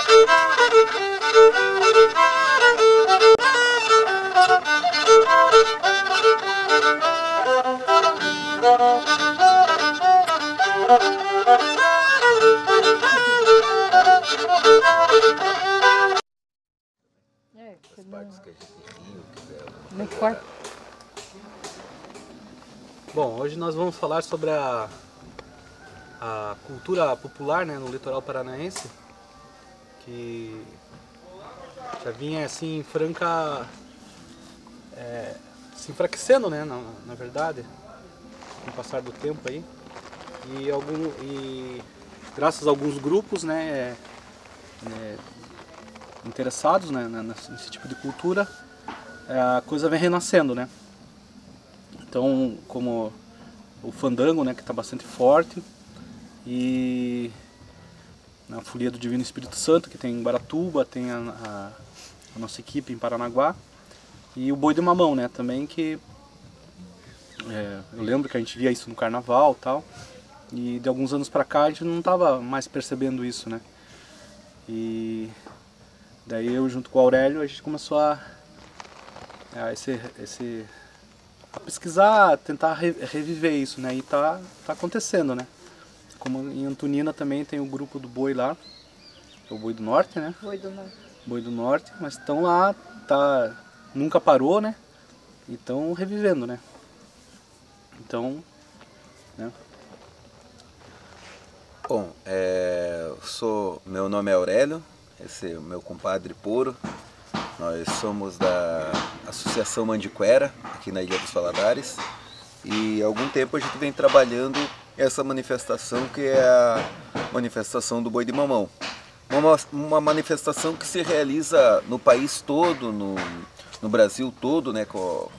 As partes que a gente riu, que Não corta. Bom, hoje nós vamos falar sobre a cultura popular, né, no litoral paranaense, que já vinha assim franca, se enfraquecendo, né, na verdade, com o passar do tempo aí, e graças a alguns grupos, né, interessados, né, nesse tipo de cultura, a coisa vem renascendo, né. Então, como o fandango, né, que está bastante forte, e a Folia do Divino Espírito Santo, que tem em Baratuba, tem a nossa equipe em Paranaguá, e o boi de mamão, né, também, que eu lembro que a gente via isso no carnaval e tal, e de alguns anos pra cá a gente não estava mais percebendo isso, né, e daí eu junto com o Aurélio a gente começou a pesquisar, tentar reviver isso, né, e tá acontecendo, né. Como em Antonina também tem o grupo do boi lá, é o Boi do Norte, né? Boi do Norte. Boi do Norte, mas estão lá, nunca parou, né? E estão revivendo, né? Então, né? Bom, meu nome é Aurélio, esse é o meu compadre Poro. Nós somos da Associação Mandiquera, aqui na Ilha dos Valadares. E há algum tempo a gente vem trabalhando essa manifestação, que é a manifestação do boi de mamão. Uma manifestação que se realiza no país todo, no Brasil todo, né, com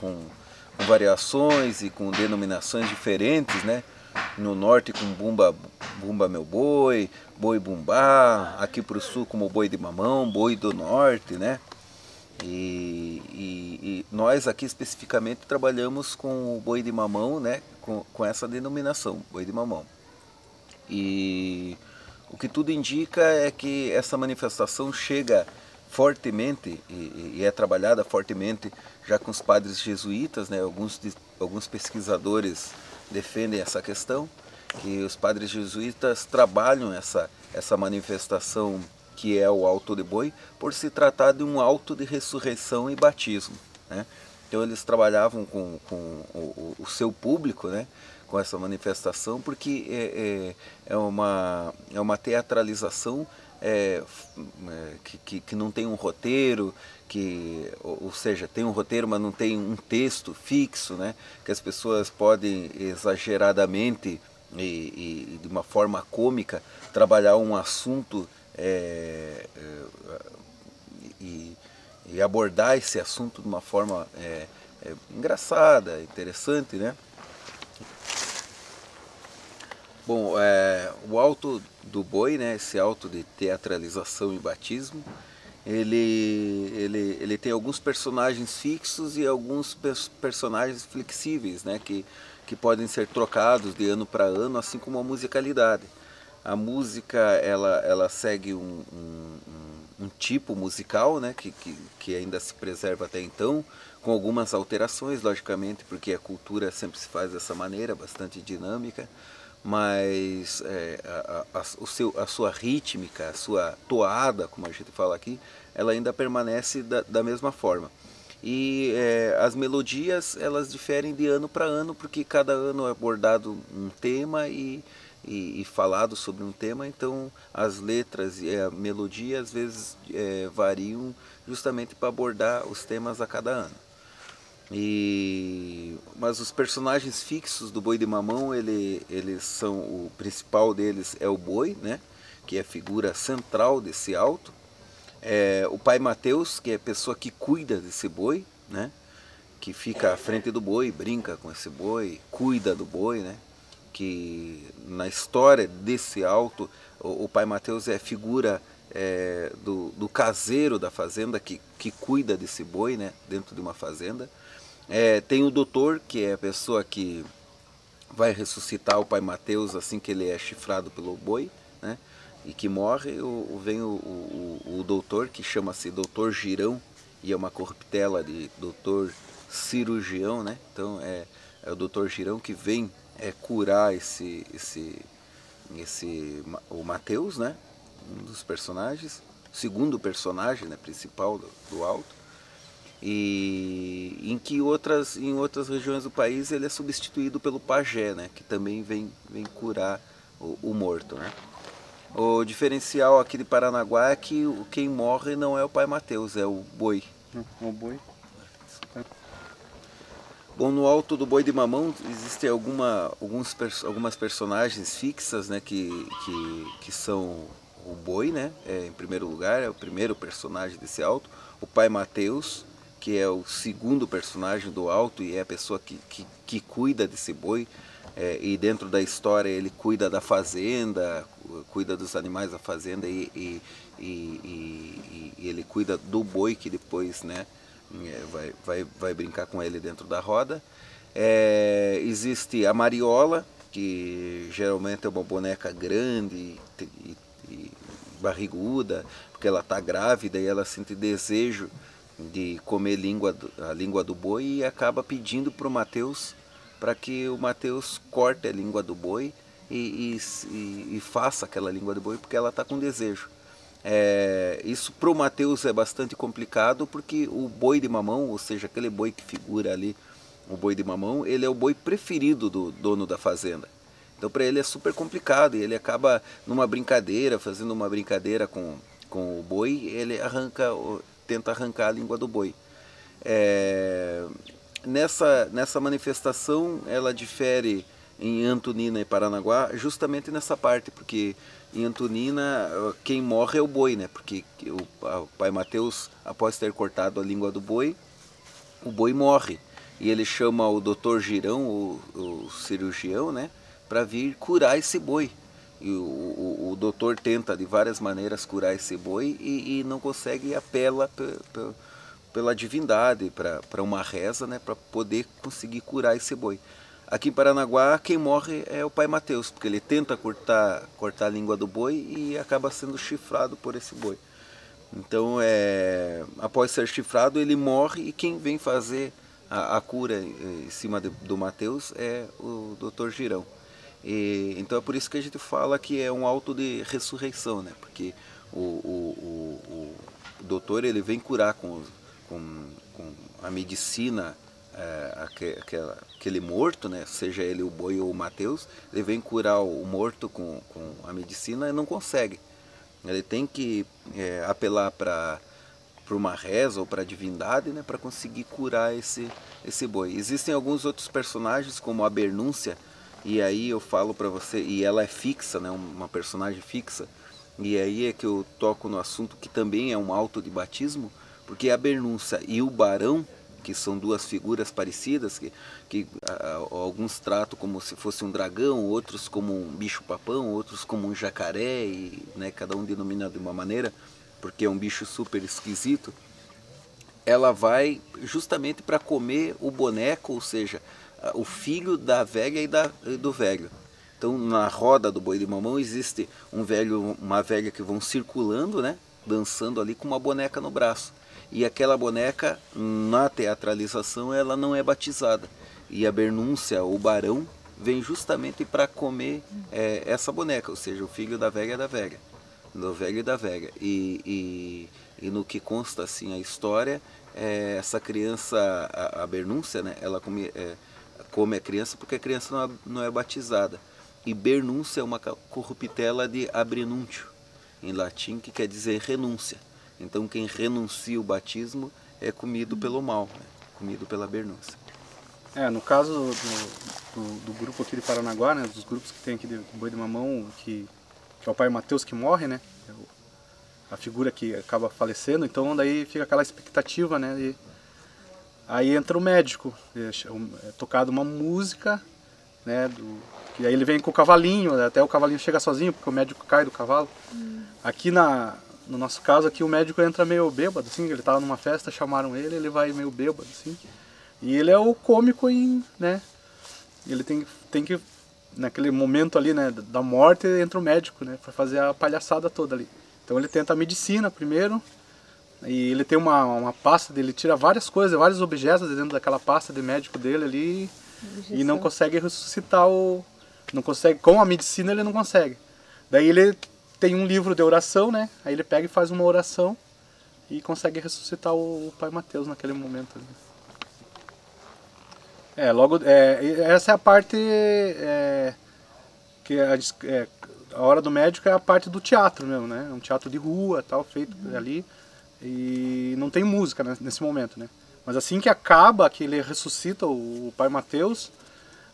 variações e com denominações diferentes, né? No norte com Bumba Meu Boi, Boi Bumbá, aqui para o sul como Boi de Mamão, Boi do Norte, né? E nós aqui especificamente trabalhamos com o boi de mamão, né, com essa denominação, boi de mamão. E o que tudo indica é que essa manifestação chega fortemente e é trabalhada fortemente já com os padres jesuítas, né? Alguns pesquisadores defendem essa questão, que os padres jesuítas trabalham essa manifestação, que é o auto de boi, por se tratar de um auto de ressurreição e batismo, né? Então eles trabalhavam com o seu público, né, com essa manifestação, porque é uma teatralização que não tem um roteiro, ou seja, tem um roteiro, mas não tem um texto fixo, né, que as pessoas podem exageradamente e de uma forma cômica trabalhar um assunto e abordar esse assunto de uma forma engraçada, interessante, né? Bom, o auto do boi, né, esse auto de teatralização e batismo, ele tem alguns personagens fixos e alguns personagens flexíveis, né, que podem ser trocados de ano para ano, assim como a musicalidade. A música ela segue um tipo musical, né, que ainda se preserva até então, com algumas alterações, logicamente, porque a cultura sempre se faz dessa maneira, bastante dinâmica, mas a sua rítmica, a sua toada, como a gente fala aqui, ela ainda permanece da mesma forma. E as melodias, elas diferem de ano para ano, porque cada ano é abordado um tema e falado sobre um tema, então as letras e a melodia às vezes variam justamente para abordar os temas a cada ano. Mas os personagens fixos do Boi de Mamão, eles são, o principal deles é o boi, né, que é a figura central desse auto. O pai Mateus, que é a pessoa que cuida desse boi, né, que fica à frente do boi, brinca com esse boi, cuida do boi, né, que na história desse auto, o pai Mateus é a figura do caseiro da fazenda que cuida desse boi, né, dentro de uma fazenda. Tem o doutor, que é a pessoa que vai ressuscitar o pai Mateus assim que ele é chifrado pelo boi, né? e que morre, vem o doutor, que chama-se Doutor Girão, e é uma corruptela de doutor cirurgião, né? Então é o Doutor Girão que vem curar o Mateus, né? Um dos personagens, o segundo personagem, né, principal do Alto, e em outras regiões do país ele é substituído pelo pajé, né? Que também vem curar o morto, né? O diferencial aqui de Paranaguá é que quem morre não é o Pai Mateus, é o boi. O boi. Bom, no Alto do Boi de Mamão existem algumas personagens fixas, né, que são o boi, né, em primeiro lugar, é o primeiro personagem desse alto, o Pai Mateus, que é o segundo personagem do alto e é a pessoa que cuida desse boi, e dentro da história ele cuida da fazenda, cuida dos animais da fazenda e ele cuida do boi que depois, né, vai brincar com ele dentro da roda. Existe a Mariola, que geralmente é uma boneca grande e barriguda, porque ela está grávida e ela sente desejo de comer a língua do boi e acaba pedindo para o Mateus para que o Mateus corte a língua do boi e faça aquela língua do boi porque ela está com desejo. Isso para o Mateus é bastante complicado porque o boi de mamão, ou seja, aquele boi que figura ali, o boi de mamão, ele é o boi preferido do dono da fazenda. Então para ele é super complicado e ele acaba fazendo uma brincadeira com o boi, ele tenta arrancar a língua do boi. Nessa manifestação ela difere em Antonina e Paranaguá justamente nessa parte, porque em Antonina quem morre é o boi, né? Porque o Pai Mateus, após ter cortado a língua do boi, o boi morre. E ele chama o Doutor Girão, o cirurgião, né? Para vir curar esse boi. E o doutor tenta de várias maneiras curar esse boi e não consegue, e apela pela divindade, para uma reza, né? Para poder conseguir curar esse boi. Aqui em Paranaguá, quem morre é o Pai Mateus, porque ele tenta cortar a língua do boi e acaba sendo chifrado por esse boi. Então, após ser chifrado, ele morre e quem vem fazer a cura em cima do Mateus é o Doutor Girão. Então é por isso que a gente fala que é um alto de ressurreição, né? Porque o doutor ele vem curar com a medicina, aquele morto, né? Seja ele o boi ou o Mateus, ele vem curar o morto com a medicina e não consegue. Ele tem que apelar para uma reza ou para a divindade, né? Para conseguir curar esse boi. Existem alguns outros personagens, como a Bernúncia, e aí eu falo para você, e ela é fixa, né? Uma personagem fixa, e aí é que eu toco no assunto que também é um alto de batismo, porque a Bernúncia e o Barão, que são duas figuras parecidas, que alguns tratam como se fosse um dragão, outros como um bicho-papão, outros como um jacaré, e, né, cada um denomina de uma maneira, porque é um bicho super esquisito. Ela vai justamente para comer o boneco, ou seja, o filho da velha e do velho. Então na roda do boi de mamão existe um velho, uma velha que vão circulando, né, dançando ali com uma boneca no braço. E aquela boneca, na teatralização, ela não é batizada. E a Bernúncia, o Barão, vem justamente para comer essa boneca, ou seja, o filho da velha, do velho e da velha. E no que consta assim a história, essa criança, a Bernúncia, né, ela come a criança porque a criança não é batizada. E Bernúncia é uma corruptela de abrenúntio, em latim, que quer dizer renúncia. Então quem renuncia o batismo é comido pelo mal, né? Comido pela Bernúncia. No caso do grupo aqui de Paranaguá, né, dos grupos que tem aqui do Boi de Mamão, que é o Pai Mateus que morre, né, a figura que acaba falecendo, então daí fica aquela expectativa, né, e aí entra o médico, é tocado uma música, né, e aí ele vem com o cavalinho, até o cavalinho chega sozinho, porque o médico cai do cavalo. Aqui no nosso caso aqui o médico entra meio bêbado, assim, ele estava numa festa, chamaram ele vai meio bêbado, assim. E ele é o cômico, né? Ele tem que naquele momento ali, né, da morte, entra o médico, né, para fazer a palhaçada toda ali. Então ele tenta a medicina primeiro, e ele tem uma pasta dele, tira várias coisas, vários objetos dentro daquela pasta de médico dele ali, e não consegue ressuscitar não consegue, com a medicina ele não consegue. Daí ele tem um livro de oração, né, aí ele pega e faz uma oração e consegue ressuscitar o Pai Mateus naquele momento ali. Essa é a parte que a hora do médico é a parte do teatro mesmo, né? É um teatro de rua, tal, feito ali, e não tem música, né, nesse momento, né? Mas assim que acaba, que ele ressuscita o Pai Mateus,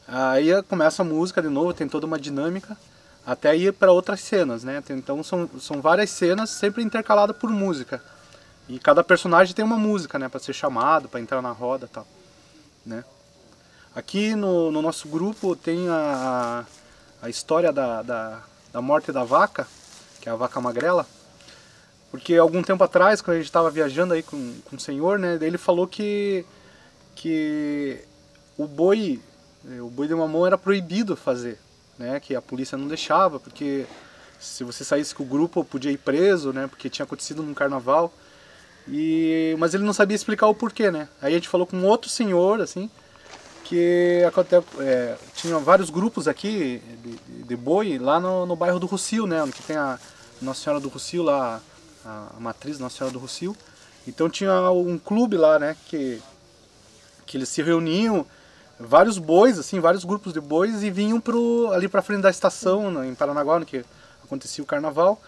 aí começa a música de novo, tem toda uma dinâmica, até ir para outras cenas, né? Então são várias cenas sempre intercaladas por música. E cada personagem tem uma música, né, para ser chamado, para entrar na roda, tal, né? Aqui no nosso grupo tem a história da morte da vaca, que é a vaca magrela, porque algum tempo atrás, quando a gente estava viajando aí com o senhor, né, ele falou que o boi de mamão era proibido fazer, né, que a polícia não deixava, porque se você saísse com o grupo podia ir preso, né, porque tinha acontecido num carnaval, mas ele não sabia explicar o porquê, né. Aí a gente falou com outro senhor, assim, que tinha vários grupos aqui de boi lá no bairro do Rossio, né, onde tem a Nossa Senhora do Rossio, lá, a matriz Nossa Senhora do Rossio. Então tinha um clube lá, né, que eles se reuniam, vários bois, assim, vários grupos de bois, e vinham ali pra frente da estação, em Paranaguá, onde que acontecia o carnaval.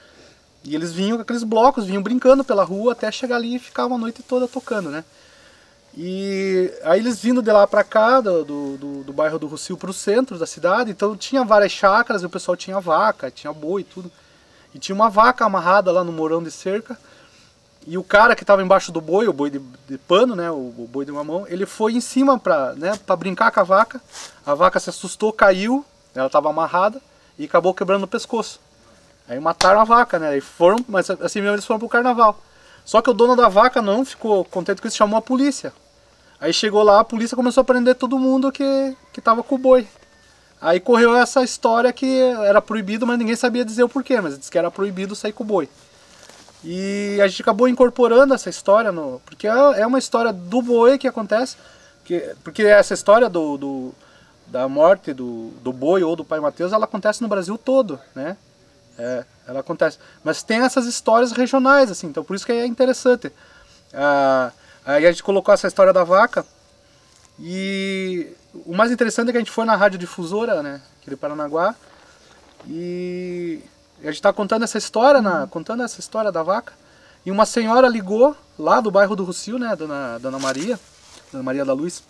E eles vinham com aqueles blocos, vinham brincando pela rua até chegar ali e ficavam a noite toda tocando, né. E aí eles vindo de lá pra cá, do bairro do Rossio pro centro da cidade, então tinha várias chácaras, e o pessoal tinha vaca, tinha boi e tudo. E tinha uma vaca amarrada lá no morão de cerca, e o cara que estava embaixo do boi, o boi de pano, né, o boi de mamão, ele foi em cima pra brincar com a vaca se assustou, caiu, ela estava amarrada, e acabou quebrando o pescoço. Aí mataram a vaca, né, mas assim mesmo eles foram pro carnaval. Só que o dono da vaca não ficou contente com isso, chamou a polícia. Aí chegou lá, a polícia começou a prender todo mundo que tava com o boi. Aí correu essa história que era proibido, mas ninguém sabia dizer o porquê, mas disse que era proibido sair com o boi. E a gente acabou incorporando essa história, porque é uma história do boi que acontece, porque essa história da morte do boi ou do Pai Mateus, ela acontece no Brasil todo, né? Ela acontece. Mas tem essas histórias regionais, assim, então por isso que é interessante. Aí a gente colocou essa história da vaca, e o mais interessante é que a gente foi na radiodifusora, né, aqui de Paranaguá, e a gente está contando essa história, da vaca, e uma senhora ligou lá do bairro do Rossio, né, Dona Maria da Luz,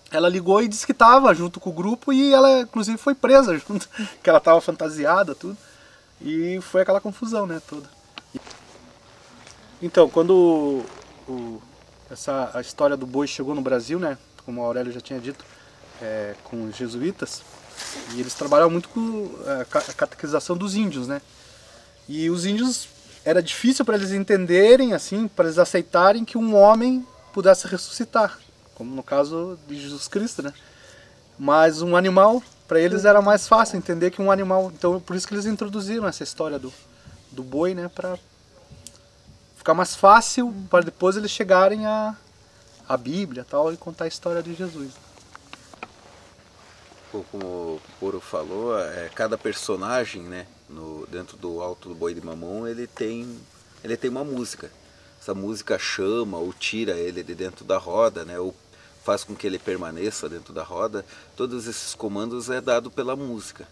ela ligou e disse que estava junto com o grupo, e ela inclusive foi presa junto, que ela estava fantasiada, tudo, e foi aquela confusão, né, toda. Então, quando a história do boi chegou no Brasil, né, como o Aurélio já tinha dito, com os jesuítas, e eles trabalhavam muito com a catequização dos índios, né, e os índios, era difícil para eles entenderem, assim, para eles aceitarem que um homem pudesse ressuscitar, como no caso de Jesus Cristo, né, mas um animal, para eles era mais fácil entender que um animal, então por isso que eles introduziram essa história do boi, né, para ficar mais fácil para depois eles chegarem à Bíblia tal, e contar a história de Jesus. Como o Poro falou, cada personagem, né, dentro do Alto do Boi de Mamão, ele tem uma música. Essa música chama ou tira ele de dentro da roda, né, ou faz com que ele permaneça dentro da roda. Todos esses comandos é dado pela música.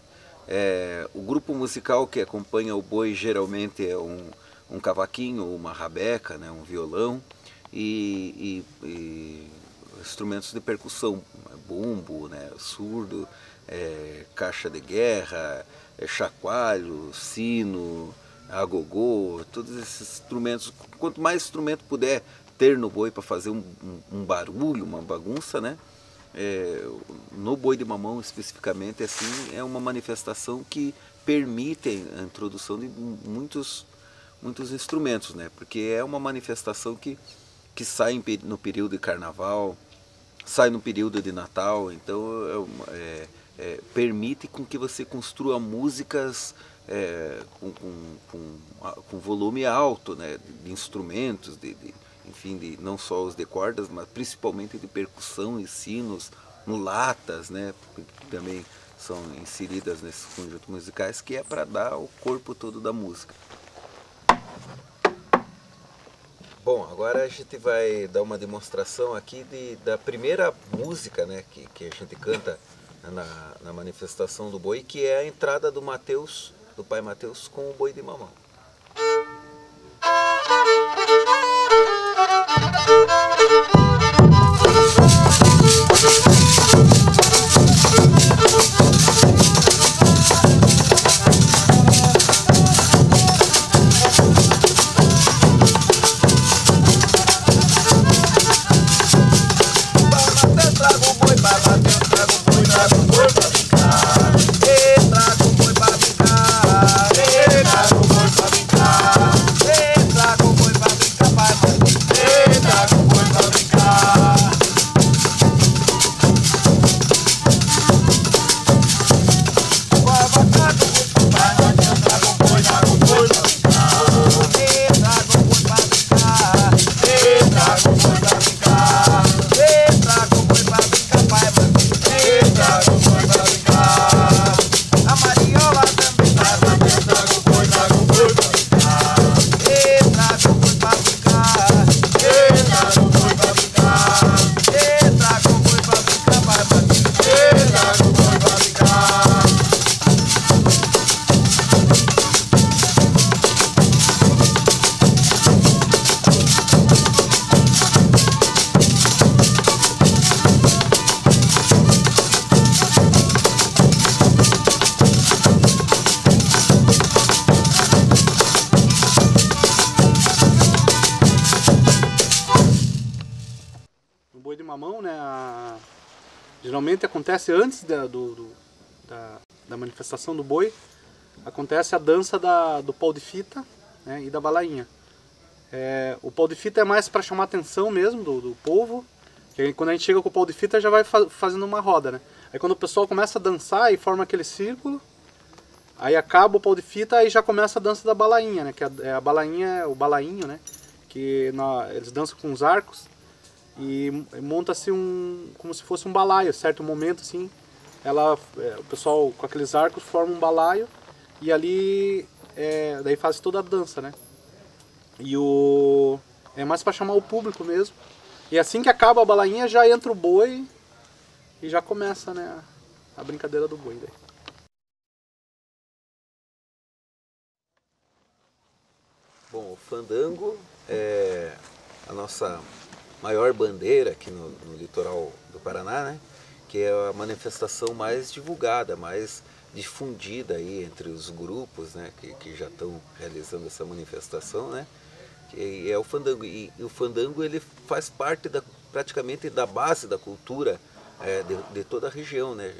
O grupo musical que acompanha o boi geralmente é um cavaquinho, uma rabeca, né, um violão e instrumentos de percussão, bumbo, né, surdo, caixa de guerra, chacoalho, sino, agogô, todos esses instrumentos. Quanto mais instrumento puder ter no boi para fazer um barulho, uma bagunça, né? No boi de mamão especificamente, assim, é uma manifestação que permite a introdução de muitos instrumentos, né? Porque é uma manifestação que sai no período de carnaval, sai no período de Natal, então permite com que você construa músicas com volume alto, né, de instrumentos, enfim, não só os de cordas, mas principalmente de percussão e sinos, mulatas, né, que também são inseridas nesses conjuntos musicais, que é para dar o corpo todo da música. Bom, agora a gente vai dar uma demonstração aqui da primeira música, né, que a gente canta na manifestação do boi, que é a entrada do Mateus, do pai Mateus, com o boi de mamão. Boi de mamão, né? Geralmente acontece antes da manifestação do boi, acontece a dança do pau de fita, né, e da balainha. O pau de fita é mais para chamar a atenção mesmo do povo, que aí, quando a gente chega com o pau de fita já vai fazendo uma roda, né? Aí quando o pessoal começa a dançar e forma aquele círculo, aí acaba o pau de fita e já começa a dança da balainha, né? Que a balainha, o balainho, né? Que eles dançam com os arcos. E monta-se como se fosse um balaio, certo momento assim, o pessoal com aqueles arcos forma um balaio e ali daí faz toda a dança, né? E é mais para chamar o público mesmo. E assim que acaba a balainha já entra o boi e já começa, né, a brincadeira do boi daí. Bom, o fandango é a nossa maior bandeira aqui no litoral do Paraná, né? Que é a manifestação mais divulgada, mais difundida aí entre os grupos, né? Que já estão realizando essa manifestação, né? Que é o fandango. E o fandango ele faz parte praticamente da base da cultura de toda a região, né?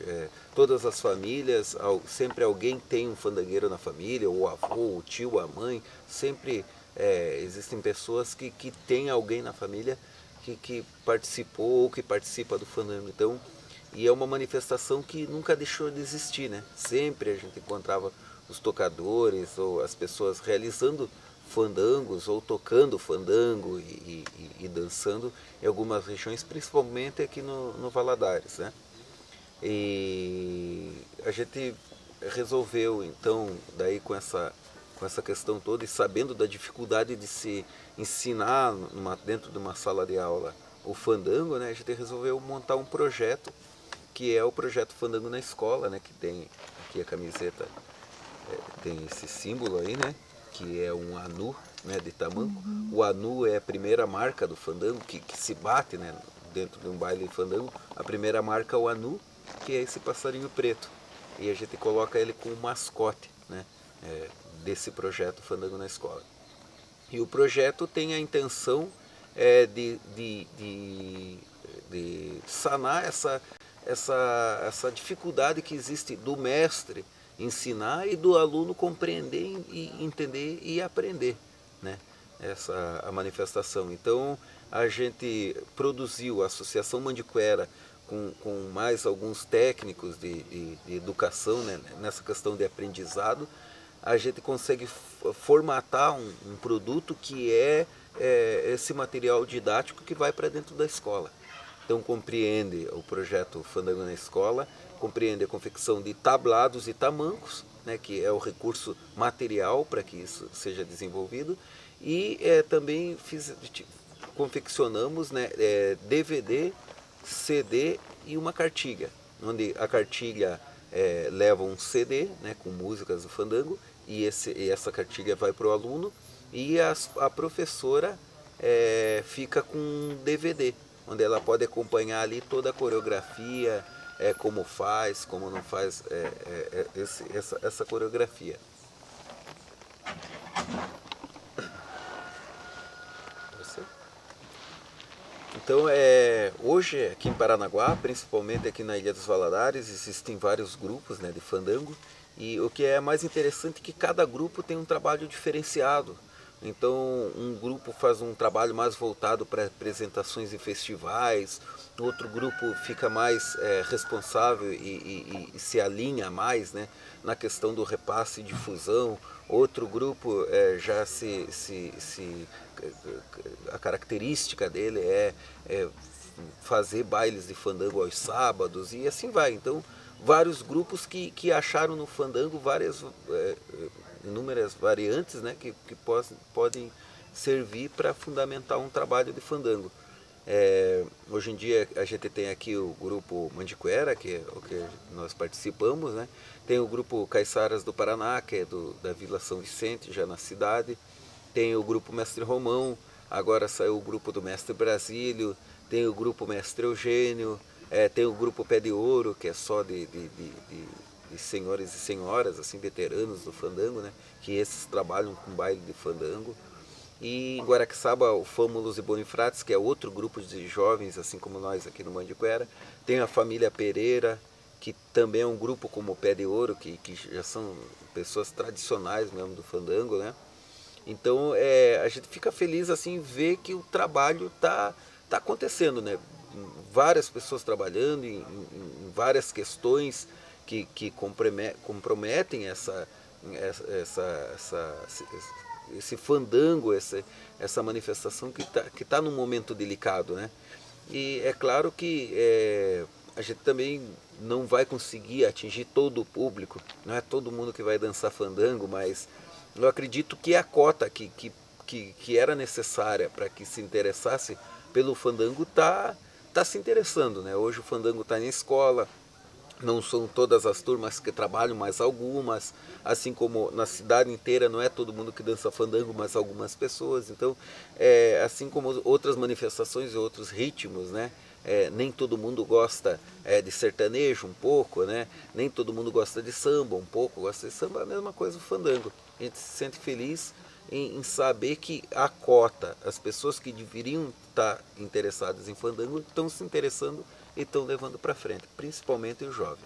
Todas as famílias, sempre alguém tem um fandangueiro na família, o avô, o tio, a mãe, sempre existem pessoas que têm alguém na família que participou ou que participa do fandango. Então, e é uma manifestação que nunca deixou de existir, né? Sempre a gente encontrava os tocadores ou as pessoas realizando fandangos ou tocando fandango e dançando em algumas regiões, principalmente aqui no Valadares, né? E a gente resolveu então, daí com essa questão toda e sabendo da dificuldade de se ensinar dentro de uma sala de aula o fandango, né, a gente resolveu montar um projeto que é o projeto Fandango na Escola, né, que tem aqui a camiseta, tem esse símbolo aí, né, que é um anu, né, de tamanco. O anu é a primeira marca do fandango que se bate, né, dentro de um baile de fandango. A primeira marca é o anu, que é esse passarinho preto, e a gente coloca ele como mascote, né, desse projeto Fandango na Escola. E o projeto tem a intenção de sanar essa dificuldade que existe do mestre ensinar e do aluno compreender e entender e aprender, né, a manifestação. Então a gente produziu, a Associação Mandiquera com mais alguns técnicos de educação, né, nessa questão de aprendizado, a gente consegue formatar um produto que é esse material didático que vai para dentro da escola. Então compreende o projeto Fandango na Escola, compreende a confecção de tablados e tamancos, né, que é o recurso material para que isso seja desenvolvido, e também confeccionamos, né, DVD, CD e uma cartilha, onde a cartilha leva um CD, né, com músicas do fandango, e essa cartilha vai para o aluno, e a professora fica com um DVD, onde ela pode acompanhar ali toda a coreografia, como faz, como não faz essa coreografia. Então, hoje aqui em Paranaguá, principalmente aqui na Ilha dos Valadares, existem vários grupos, né, de fandango, e o que é mais interessante é que cada grupo tem um trabalho diferenciado. Então, um grupo faz um trabalho mais voltado para apresentações em festivais, outro grupo fica mais responsável e se alinha mais, né, na questão do repasse e difusão. Outro grupo a característica dele é fazer bailes de fandango aos sábados e assim vai. Então, vários grupos que acharam no fandango inúmeras variantes, né, que podem servir para fundamentar um trabalho de fandango. Hoje em dia a gente tem aqui o grupo Mandiquera, que é o que nós participamos, né? Tem o grupo Caiçaras do Paraná, que é da Vila São Vicente, já na cidade. Tem o grupo Mestre Romão, agora saiu o grupo do Mestre Brasílio. Tem o grupo Mestre Eugênio, tem o grupo Pé de Ouro, que é só de senhores e senhoras, assim, veteranos do fandango, né? Que esses trabalham com baile de fandango. E em Guaraqueçaba, o Fâmulos e Bonifrates, que é outro grupo de jovens, assim como nós aqui no Mandiquera. Tem a família Pereira, que também é um grupo como o Pé de Ouro, que já são pessoas tradicionais mesmo do fandango, né? Então a gente fica feliz assim ver que o trabalho tá acontecendo, né? Várias pessoas trabalhando em várias questões que comprometem esse fandango, essa manifestação que tá num momento delicado, né? E é claro que a gente também não vai conseguir atingir todo o público, não é todo mundo que vai dançar fandango, mas eu acredito que a cota que era necessária para que se interessasse pelo fandango tá se interessando, né? Hoje o fandango está na escola. Não são todas as turmas que trabalham, mas algumas, assim como na cidade inteira não é todo mundo que dança fandango, mas algumas pessoas. Então, assim como outras manifestações e outros ritmos, né? Nem todo mundo gosta de sertanejo um pouco, né? Nem todo mundo gosta de samba um pouco, gosta de samba, é a mesma coisa o fandango. A gente se sente feliz em saber que a cota, as pessoas que deveriam estar interessadas em fandango, estão se interessando e estão levando para frente, principalmente o jovem.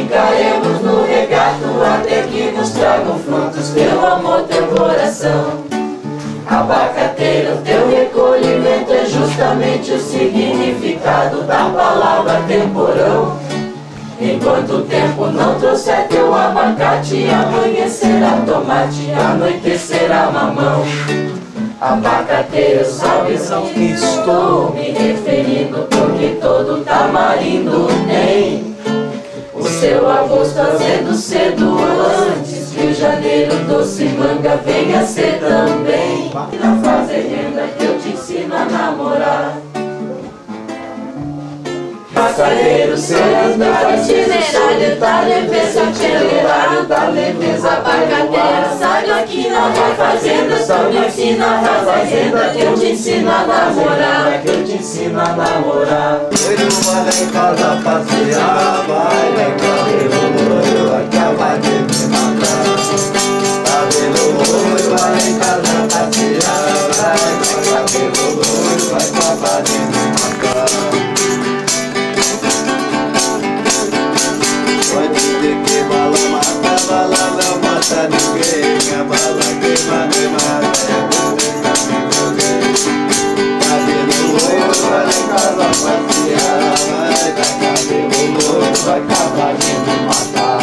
ficaremos no regato até que nos tragam frutos teu amor, teu coração. Abacateiro, teu recolhimento é justamente o significado da palavra temporão. Enquanto o tempo não trouxer teu abacate, amanhecerá tomate, anoitecerá mamão. Abacateiro, sabes ao que estou me referindo, porque todo tamarindo tem o seu agosto azedo cedo antes que o janeiro doce manga venha ser também. Na fazenda que eu te ensino a namorar. Abacateiro, serás meu itinerário da leveza, itinerário da leveza. Abacateiro, sabe aqui na minha fazenda, só me ensina a fazenda que eu te ensino a namorar. Que eu te ensino a namorar. Ele vai lá em casa passear, vai lá em cabelo loiro, vai acabar de me matar. Cabelo loiro, vai lá em casa passear, vai lá em cabelo loiro, vai acabar de me matar. Pode dizer que bala não mata ninguém. A bala queima, cabelo loiro, vai lá em casa passear, cabelo loiro, vai acabar de me matar.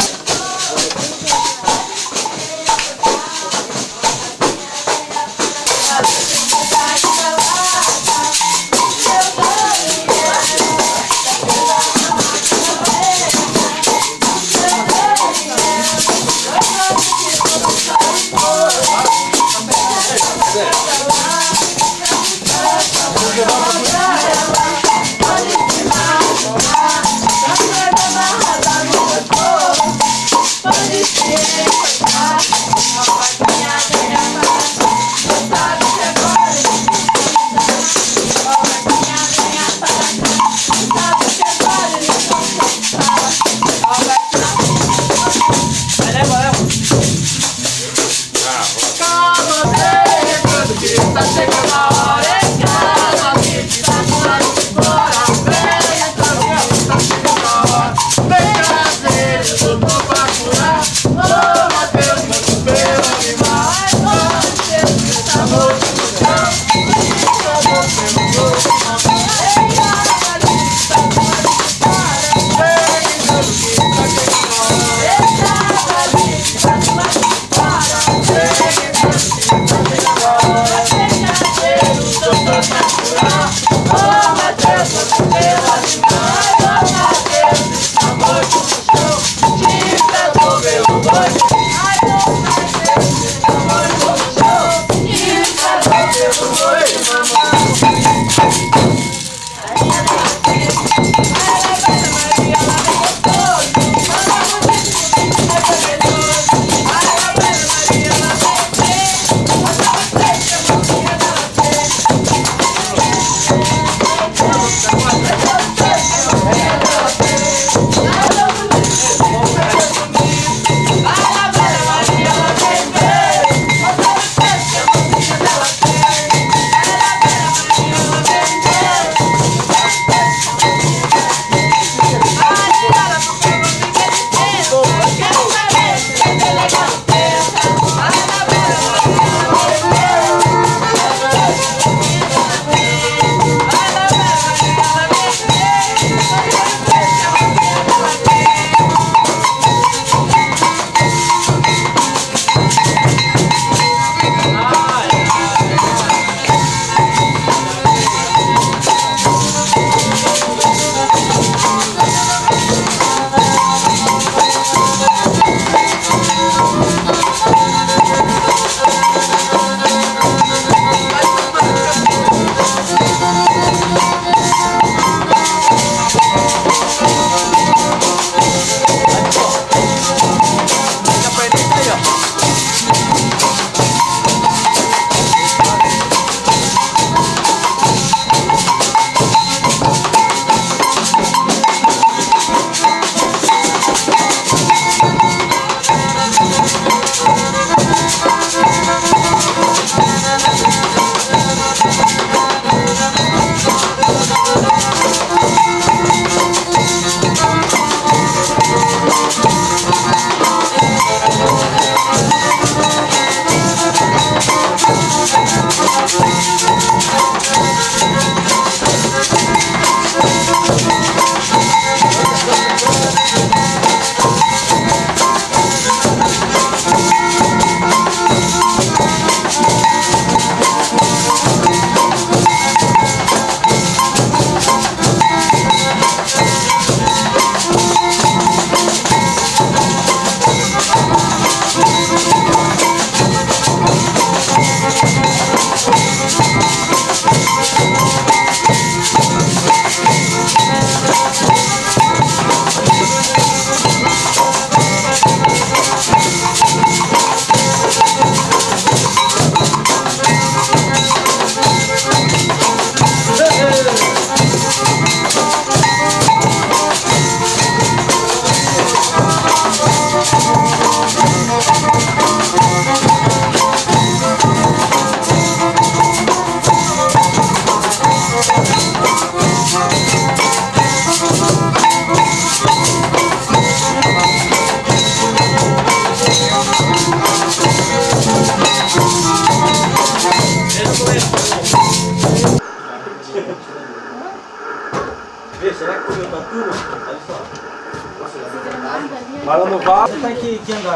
Vai lá no VAR. Você tá aqui, que andar?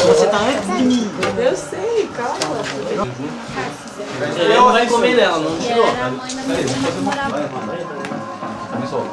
Você tá antes de mim. Eu sei, calma. Ele não vai comer dela, não tirou. Era a mãe da minha irmã que morava. Começou.